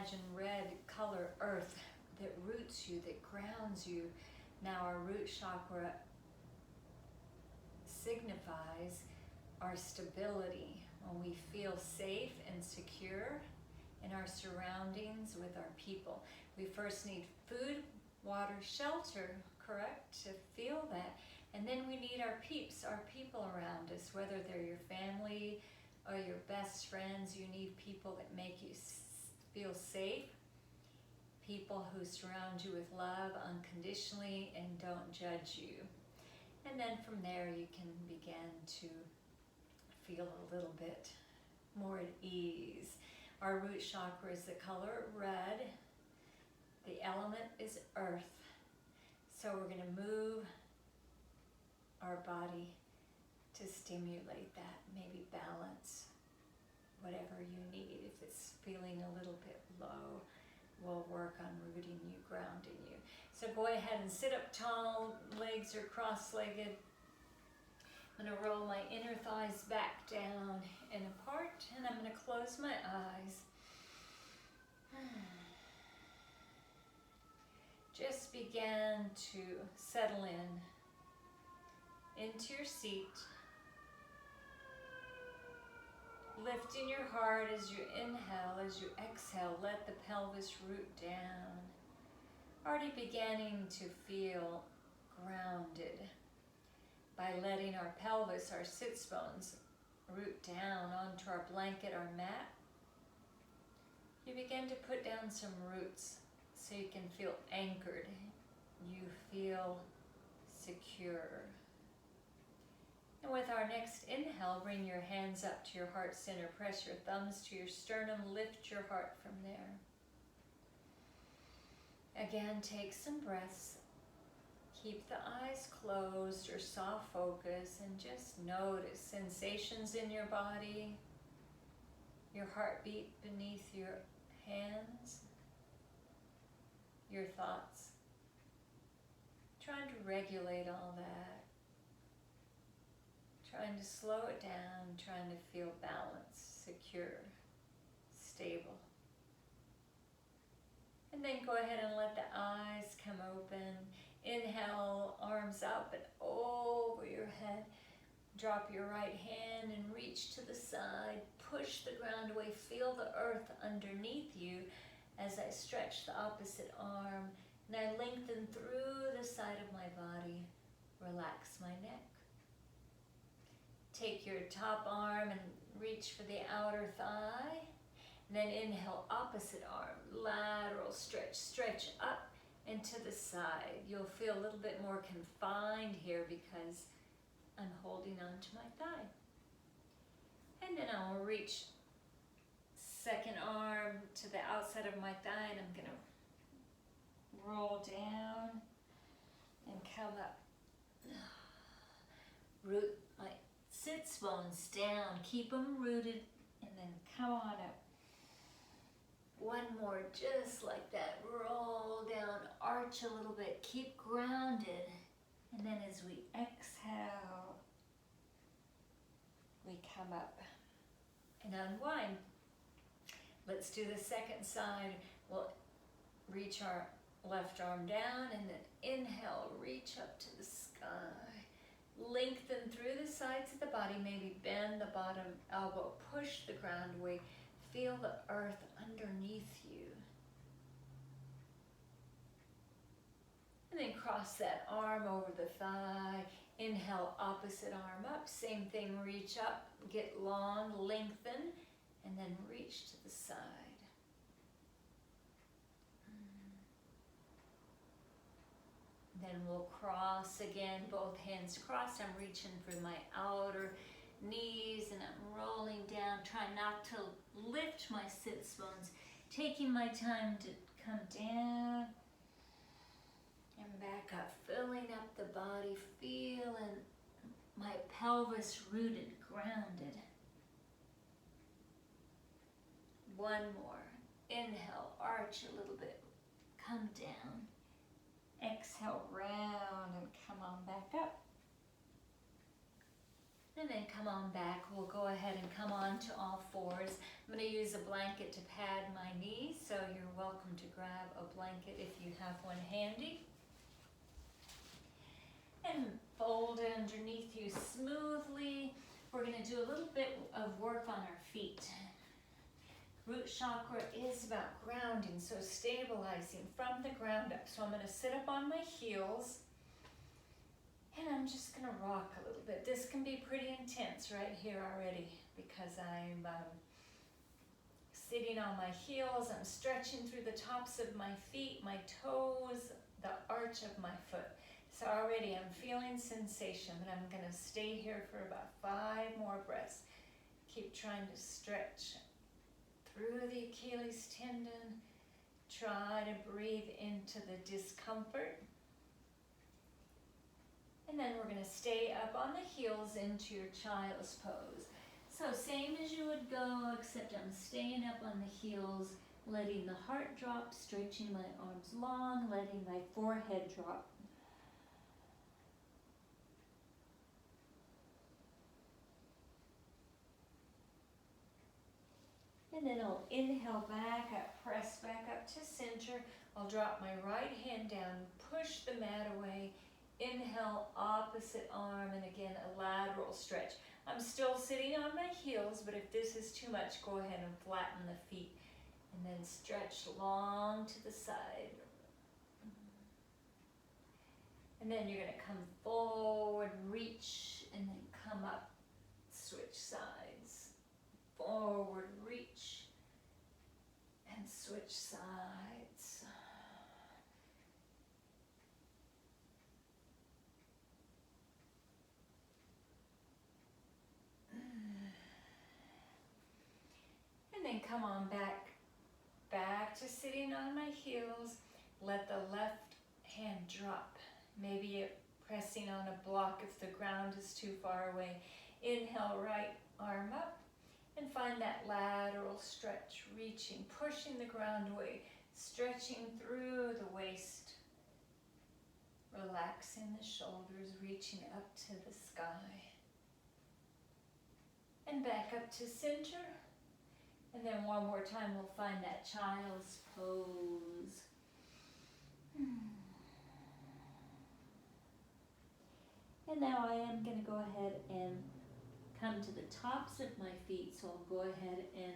imagine red color earth that roots you, that grounds you. Now our root chakra signifies our stability, when we feel safe and secure in our surroundings with our people. We first need food, water, shelter, correct, to feel that. And then we need our peeps, our people around us, whether they're your family or your best friends. You need people that make you feel safe, people who surround you with love unconditionally and don't judge you. And then from there you can begin to feel a little bit more at ease. Our root chakra is the color red. The element is earth. So we're going to move our body to stimulate that, maybe balance whatever you need. If it's feeling a little bit low, we'll work on rooting you, grounding you. So go ahead and sit up tall, legs are cross-legged. I'm going to roll my inner thighs back down and apart, and I'm going to close my eyes. Just begin to settle into your seat. Lifting your heart as you inhale, as you exhale, let the pelvis root down. Already beginning to feel grounded by letting our pelvis, our sits bones, root down onto our blanket, our mat. You begin to put down some roots so you can feel anchored. You feel secure. And with our next inhale, bring your hands up to your heart center. Press your thumbs to your sternum. Lift your heart from there. Again, take some breaths. Keep the eyes closed or soft focus and just notice sensations in your body, your heartbeat beneath your hands, your thoughts. Trying to regulate all that. Trying to slow it down, trying to feel balanced, secure, stable. And then go ahead and let the eyes come open. Inhale, arms up and over your head. Drop your right hand and reach to the side. Push the ground away. Feel the earth underneath you as I stretch the opposite arm. And I lengthen through the side of my body. Relax my neck. Take your top arm and reach for the outer thigh. And then inhale, opposite arm, lateral stretch. Stretch up and to the side. You'll feel a little bit more confined here because I'm holding on to my thigh. And then I'll reach second arm to the outside of my thigh, and I'm going to roll down and come up. Root my sits bones down. Keep them rooted and then come on up. One more, just like that. Roll down, arch a little bit, keep grounded. And then as we exhale, we come up and unwind. Let's do the second side. We'll reach our left arm down and then inhale, reach up to the sky. Lengthen through the sides of the body, maybe bend the bottom elbow, push the ground away. Feel the earth underneath you. And then cross that arm over the thigh. Inhale, opposite arm up. Same thing, reach up, get long, lengthen, and then reach to the side. Then we'll cross again, both hands crossed. I'm reaching for my outer knees and I'm rolling down. Try not to lift my sits bones. Taking my time to come down and back up. Filling up the body, feeling my pelvis rooted, grounded. One more. Inhale, arch a little bit. Come down. Exhale, round and come on back up. And then come on back. We'll go ahead and come on to all fours. I'm going to use a blanket to pad my knees so your welcome to grab a blanket if you have one handy. And fold it underneath you smoothly. We're going to do a little bit of work on our feet. Root chakra is about grounding, so stabilizing from the ground up. So I'm going to sit up on my heels, and I'm just going to rock a little bit. This can be pretty intense right here already because I'm sitting on my heels. I'm stretching through the tops of my feet, my toes, the arch of my foot. So already I'm feeling sensation, but I'm going to stay here for about 5 more breaths. Keep trying to stretch through the Achilles tendon. Try to breathe into the discomfort. And then we're going to stay up on the heels into your child's pose. So same as you would go, except I'm staying up on the heels, letting the heart drop, stretching my arms long, letting my forehead drop. And then I'll inhale back up, press back up to center. I'll drop my right hand down, push the mat away. Inhale, opposite arm, and again, a lateral stretch. I'm still sitting on my heels, but if this is too much, go ahead and flatten the feet. And then stretch long to the side. And then you're going to come forward, reach, and then come up, switch sides. Forward, reach, and switch sides. And then come on back to sitting on my heels. Let the left hand drop. Maybe you're pressing on a block if the ground is too far away. Inhale, right arm up. And find that lateral stretch, reaching, pushing the ground away, stretching through the waist, relaxing the shoulders, reaching up to the sky. And back up to center. And then one more time, we'll find that child's pose. And now I am going to go ahead and come to the tops of my feet, so I'll go ahead and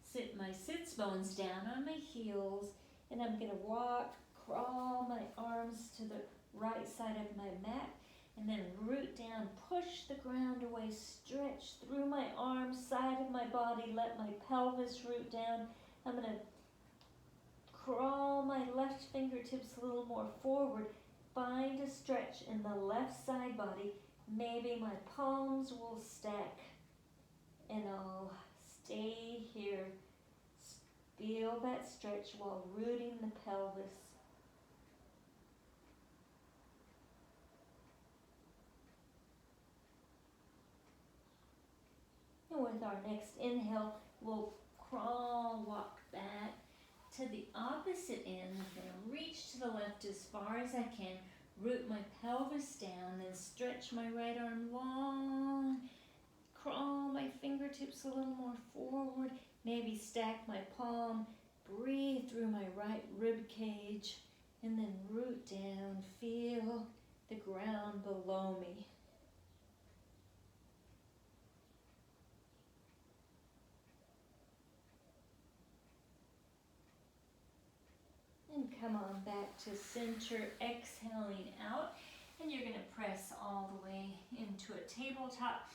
sit my sits bones down on my heels, and I'm going to walk, crawl my arms to the right side of my mat, and then root down, push the ground away, stretch through my arms, side of my body, let my pelvis root down. I'm going to crawl my left fingertips a little more forward, find a stretch in the left side body. Maybe my palms will stack, and I'll stay here. Feel that stretch while rooting the pelvis. And with our next inhale, we'll crawl, walk back to the opposite end. I'm going to reach to the left as far as I can. Root my pelvis down, then stretch my right arm long. Crawl my fingertips a little more forward. Maybe stack my palm. Breathe through my right rib cage. And then root down. Feel the ground below me. And come on back to center, exhaling out. And you're going to press all the way into a tabletop.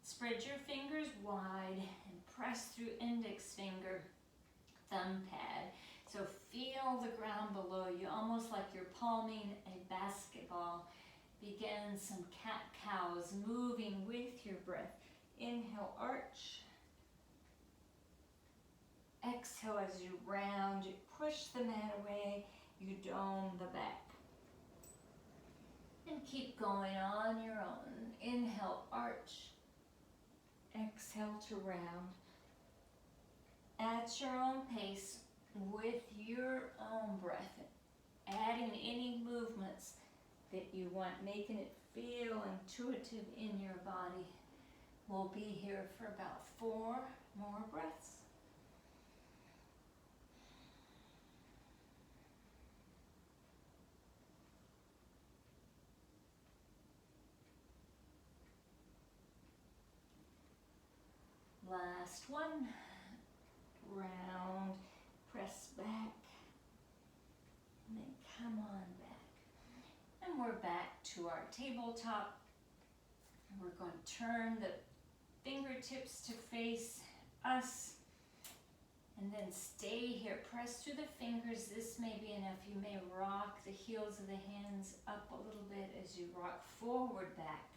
Spread your fingers wide and press through index finger, thumb pad. So feel the ground below you, almost like you're palming a basketball. Begin some cat-cows, moving with your breath. Inhale, arch. Exhale as you round, you push the mat away, you dome the back. And keep going on your own. Inhale, arch. Exhale to round. At your own pace, with your own breath, adding any movements that you want, making it feel intuitive in your body. We'll be here for about 4 more breaths. last one. Round, press back, and then come on back. And we're back to our tabletop. We're going to turn the fingertips to face us, and then stay here. Press through the fingers. This may be enough. You may rock the heels of the hands up a little bit as you rock forward back.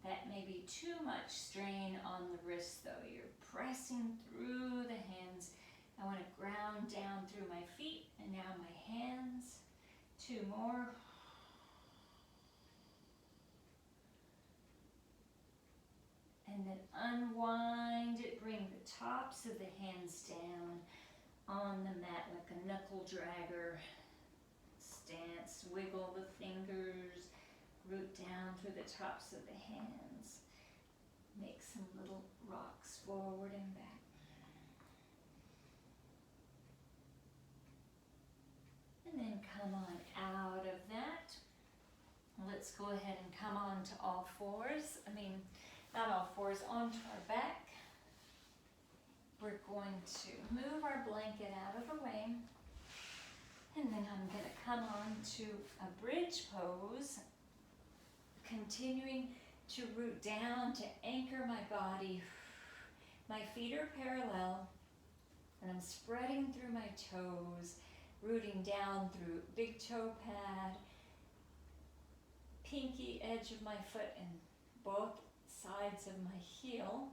That may be too much strain on the wrist though. You're pressing through the hands. I want to ground down through my feet and now my hands. 2 more. And then unwind it. Bring the tops of the hands down on the mat like a knuckle dragger stance. Wiggle the fingers. Root down through the tops of the hands. Make some little rocks forward and back. And then come on out of that. Let's go ahead and come on to all fours. Not all fours, onto our back. We're going to move our blanket out of the way. And then I'm going to come on to a bridge pose. Continuing to root down to anchor my body. My feet are parallel. And I'm spreading through my toes. Rooting down through big toe pad. Pinky edge of my foot and both sides of my heel,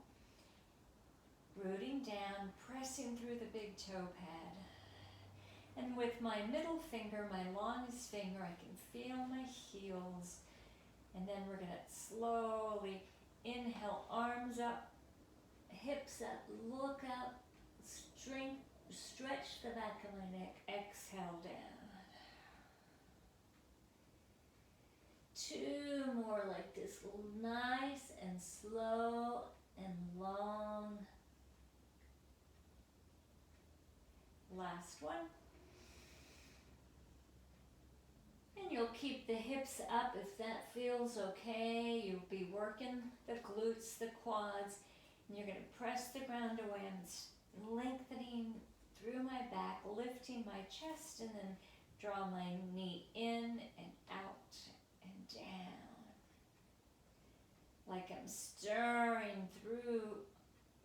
rooting down, pressing through the big toe pad. And with my middle finger, my longest finger, I can feel my heels. And then we're going to slowly inhale, arms up, hips up, look up, stretch the back of my neck, exhale down. 2 more like this, nice and slow and long. Last one. And you'll keep the hips up if that feels okay. You'll be working the glutes, the quads, and you're going to press the ground away. I'm lengthening through my back, lifting my chest, and then draw my knee in and out. Down, like I'm stirring through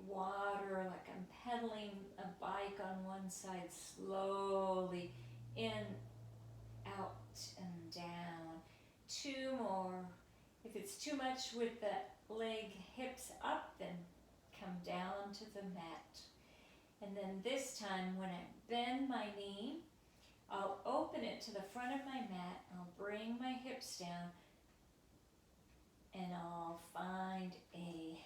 water, like I'm pedaling a bike on one side, slowly in, out, and down. 2 more. If it's too much with the leg hips up, then come down to the mat. And then this time when I bend my knee, I'll open it to the front of my mat, I'll bring my hips down, and I'll find a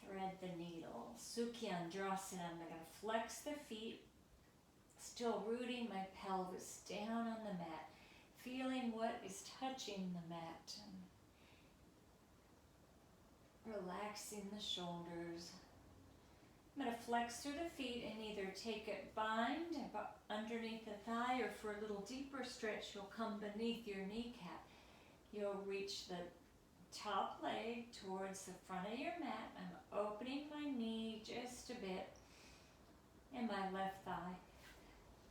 thread the needle. Sukyandrasana. I'm going to flex the feet, still rooting my pelvis down on the mat, feeling what is touching the mat, and relaxing the shoulders. I'm going to flex through the feet and either take it bind underneath the thigh, or for a little deeper stretch, you'll come beneath your kneecap. You'll reach the top leg towards the front of your mat. I'm opening my knee just a bit, and my left thigh,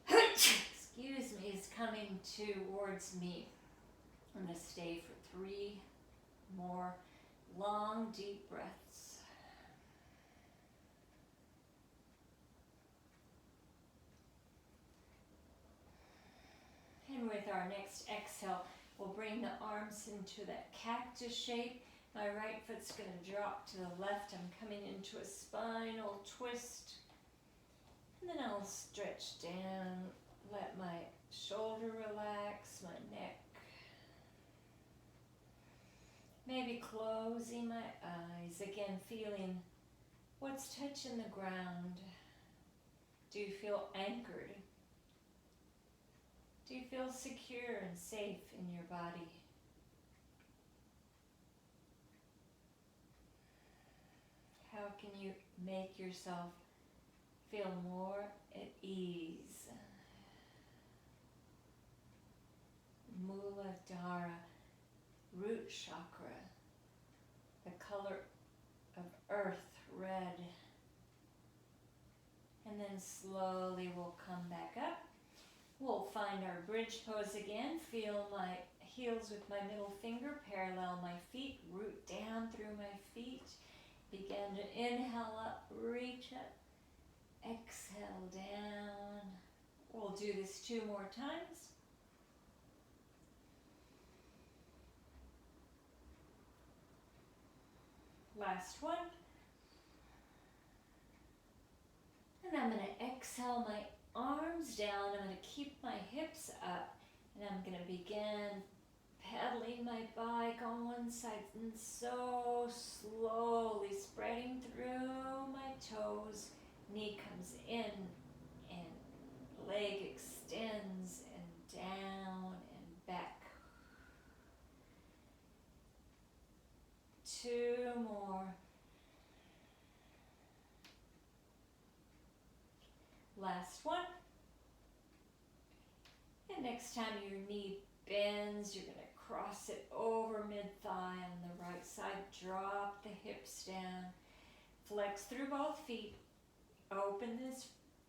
excuse me, is coming towards me. I'm going to stay for 3 more long, deep breaths. And with our next exhale, we'll bring the arms into that cactus shape. My right foot's going to drop to the left. I'm coming into a spinal twist. And then I'll stretch down, let my shoulder relax, my neck. Maybe closing my eyes. Again, feeling what's touching the ground. Do you feel anchored? Do you feel secure and safe in your body? How can you make yourself feel more at ease? Muladhara, root chakra, the color of earth, red. And slowly we'll come back up. We'll find our bridge pose again. Feel my heels with my middle finger, parallel my feet, root down through my feet. Begin to inhale up, reach up, exhale down. We'll do this 2 more times. Last one. And I'm going to exhale my arms down. I'm going to keep my hips up. And I'm going to begin pedaling my bike on one side and so slowly spreading through my toes. Knee comes in and leg extends and down and back. 2 more. Last one. And next time your knee bends, you're going to cross it over mid-thigh on the right side. Drop the hips down. Flex through both feet. Open this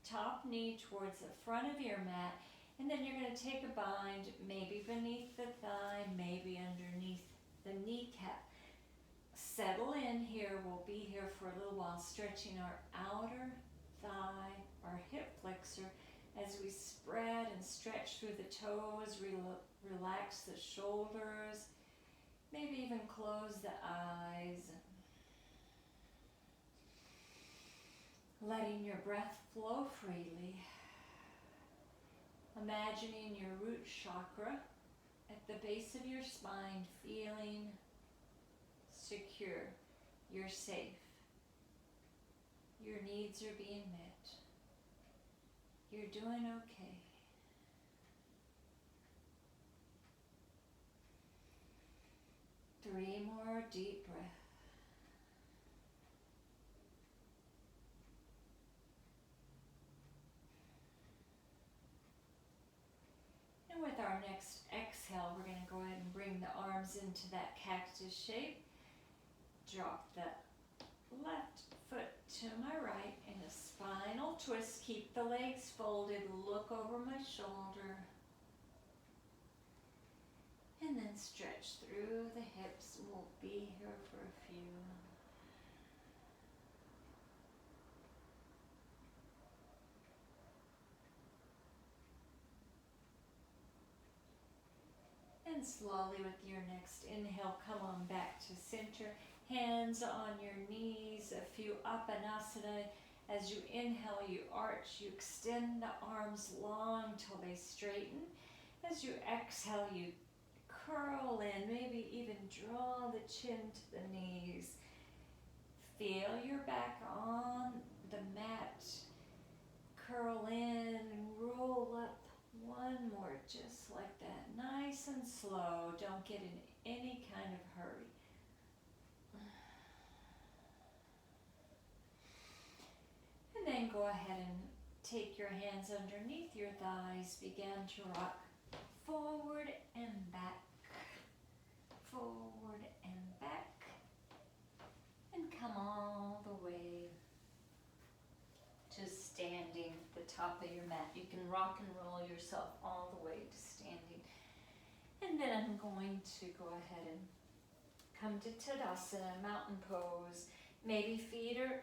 top knee towards the front of your mat. And then you're going to take a bind, maybe beneath the thigh, maybe underneath the kneecap. Settle in here. We'll be here for a little while, stretching our outer thigh, our hip flexor, as we spread and stretch through the toes, relax the shoulders, maybe even close the eyes. Letting your breath flow freely. Imagining your root chakra at the base of your spine, feeling secure. You're safe. Your needs are being met. You're doing okay. Three more deep breaths. And with our next exhale, we're going to go ahead and bring the arms into that cactus shape. Drop the left foot to my right in a spinal twist. Keep the legs folded. Look over my shoulder. And then stretch through the hips. We'll be here for a few. And slowly with your next inhale, come on back to center. Hands on your knees, a few Apanasana. As you inhale, you arch, you extend the arms long till they straighten. As you exhale, you curl in, maybe even draw the chin to the knees. Feel your back on the mat. Curl in and roll up. One more, just like that. Nice and slow. Don't get in any kind of hurry. And then go ahead and take your hands underneath your thighs. Begin to rock forward and back. Forward and back. And come all the way to standing at the top of your mat. You can rock and roll yourself all the way to standing. And then I'm going to go ahead and come to Tadasana, mountain pose. Maybe feet are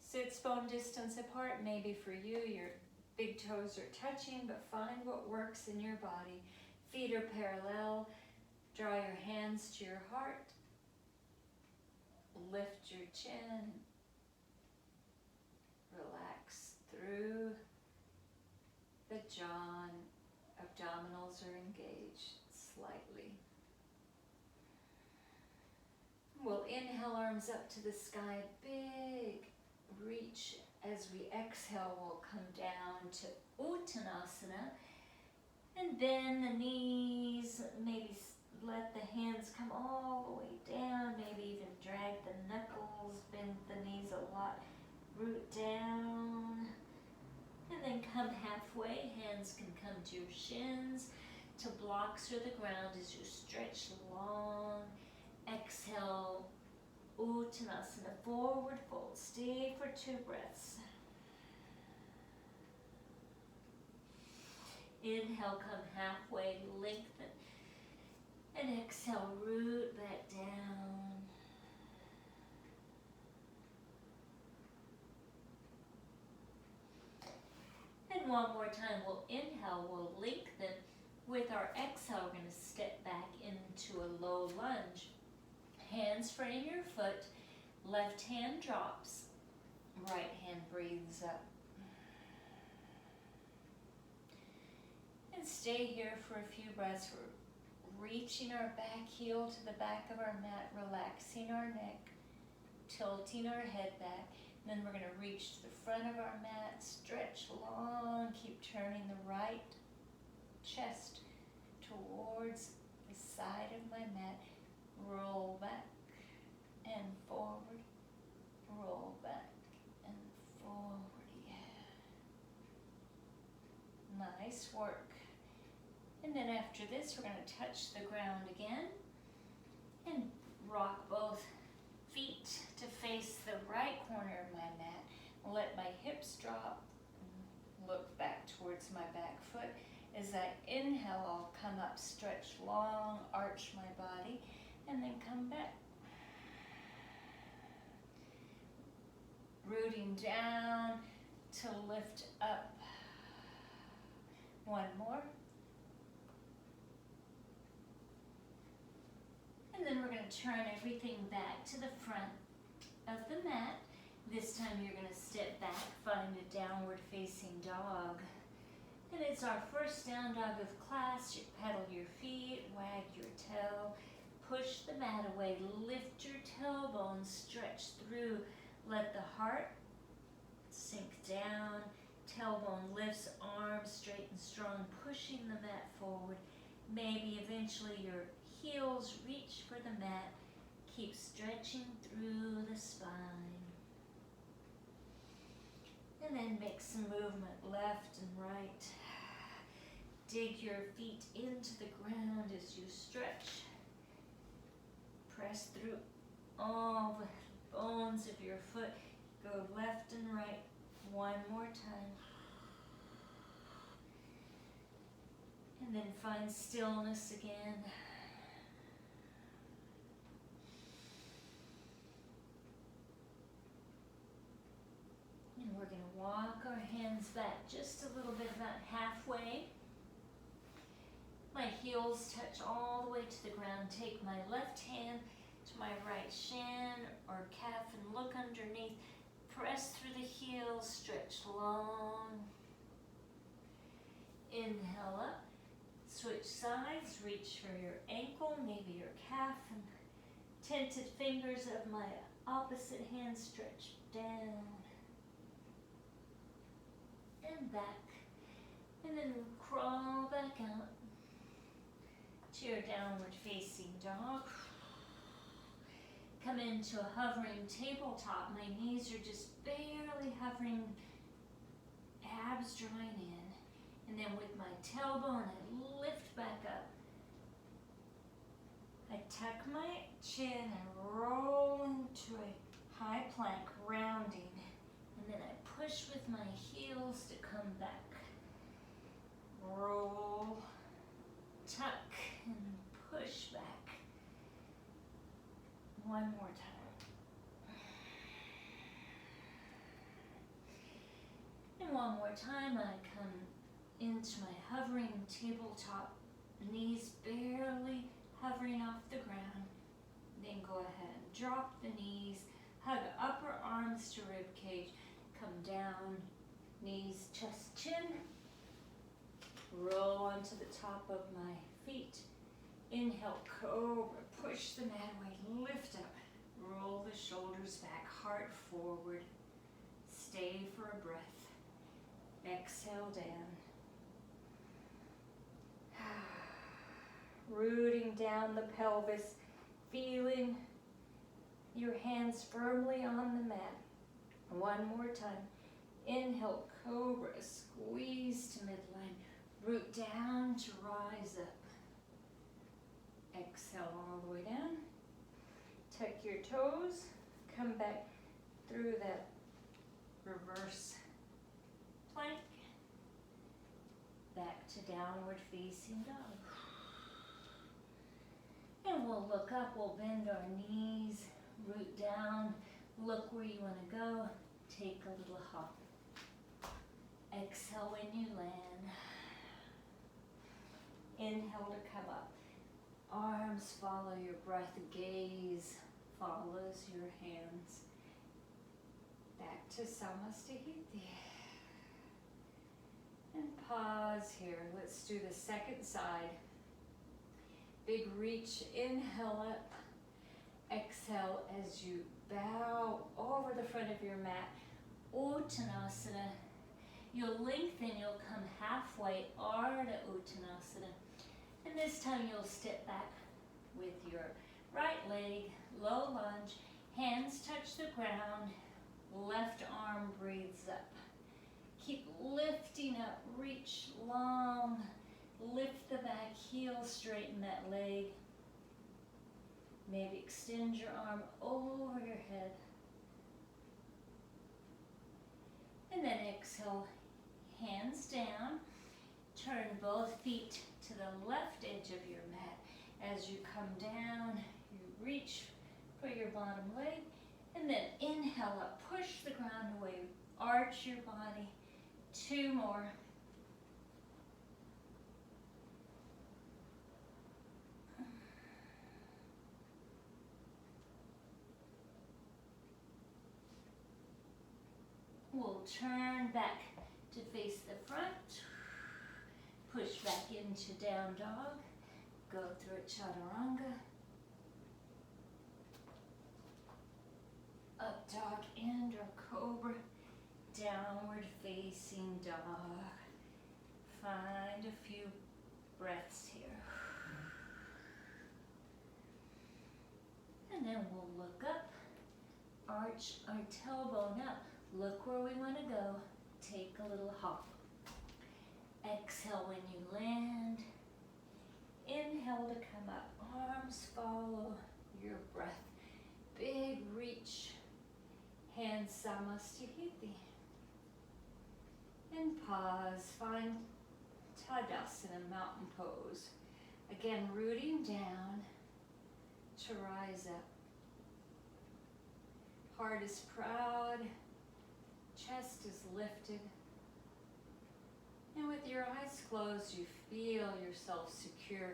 sits bone distance apart. Maybe for you, your big toes are touching, but find what works in your body. Feet are parallel. Draw your hands to your heart. Lift your chin. Relax through the jaw. Abdominals are engaged slightly. We'll inhale, arms up to the sky, big reach. As we exhale, we'll come down to Uttanasana. And bend the knees, maybe let the hands come all the way down, maybe even drag the knuckles, bend the knees a lot. Root down, and then come halfway. Hands can come to your shins, to blocks or the ground as you stretch long. Exhale, Uttanasana, forward fold. Stay for 2 breaths. Inhale, come halfway, lengthen. And exhale, root back down. And one more time, we'll inhale, we'll lengthen. With our exhale, we're going to step back into a low lunge. Hands frame your foot, left hand drops, right hand breathes up. And stay here for a few breaths. We're reaching our back heel to the back of our mat, relaxing our neck, tilting our head back. And then we're going to reach to the front of our mat, stretch long, keep turning the right chest towards the side of my mat. Roll back and forward, roll back and forward, yeah. Nice work. And then after this, we're going to touch the ground again and rock both feet to face the right corner of my mat. Let my hips drop, look back towards my back foot. As I inhale, I'll come up, stretch long, arch my body, and then come back. Rooting down to lift up. One more. And then we're going to turn everything back to the front of the mat. This time you're going to step back, find a downward facing dog. And it's our first down dog of class. You pedal your feet, wag your tail, push the mat away, lift your tailbone, stretch through. Let the heart sink down, tailbone lifts, arms straight and strong, pushing the mat forward. Maybe eventually your heels reach for the mat. Keep stretching through the spine. And then make some movement left and right. Dig your feet into the ground as you stretch. Press through all the bones of your foot. Go left and right one more time. And then find stillness again. And we're going to walk our hands back just a little bit, about halfway. My heels touch all the way to the ground. Take my left hand to my right shin or calf and look underneath. Press through the heels, stretch long. Inhale up. Switch sides, reach for your ankle, maybe your calf, and tented fingers of my opposite hand stretch down and back. And then crawl back out to your downward facing dog. Come into a hovering tabletop. My knees are just barely hovering, abs drawing in. And then with my tailbone, I lift back up. I tuck my chin and roll into a high plank, rounding. And then I push with my heels to come back. Roll, tuck, and push back. One more time. And one more time, I come into my hovering tabletop, knees barely hovering off the ground. Then go ahead and drop the knees, hug upper arms to rib cage, come down, knees, chest, chin. Roll onto the top of my feet. Inhale, cobra, push the mat away, lift up, roll the shoulders back, heart forward. Stay for a breath. Exhale down. Rooting down the pelvis, feeling your hands firmly on the mat. One more time. Inhale, cobra, squeeze to midline. Root down to rise up. Exhale all the way down. Tuck your toes. Come back through that reverse plank. back to downward facing dog. And we'll look up, we'll bend our knees, root down, look where you want to go, take a little hop. Exhale when you land. Inhale to come up. Arms follow your breath, gaze follows your hands. Back to Samastahiti. And pause here. Let's do the second side. Big reach, inhale up. Exhale as you bow over the front of your mat. Uttanasana. You'll lengthen, you'll come halfway, Ardha Uttanasana. And this time you'll step back with your right leg, low lunge, hands touch the ground, left arm breathes up. Keep lifting up, reach long, lift the back heel, straighten that leg. Maybe extend your arm over your head. And then exhale, hands down. Turn both feet to the left edge of your mat. As you come down, you reach for your bottom leg. And then inhale up, push the ground away, arch your body. 2 more. We'll turn back to face the front. Push back into down dog. Go through a chaturanga. Up dog and or cobra. Downward facing dog. Find a few breaths here. And then we'll look up. Arch our tailbone up. Look where we want to go. Take a little hop. Exhale when you land. Inhale to come up. Arms follow your breath. Big reach. Hands Samastahiti. And pause. Find Tadasana, mountain pose. Again, rooting down to rise up. Heart is proud. Chest is lifted. And with your eyes closed, you feel yourself secure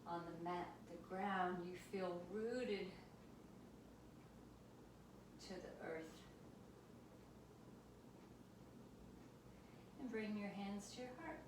on the mat, the ground. You feel rooted to the earth. And bring your hands to your heart.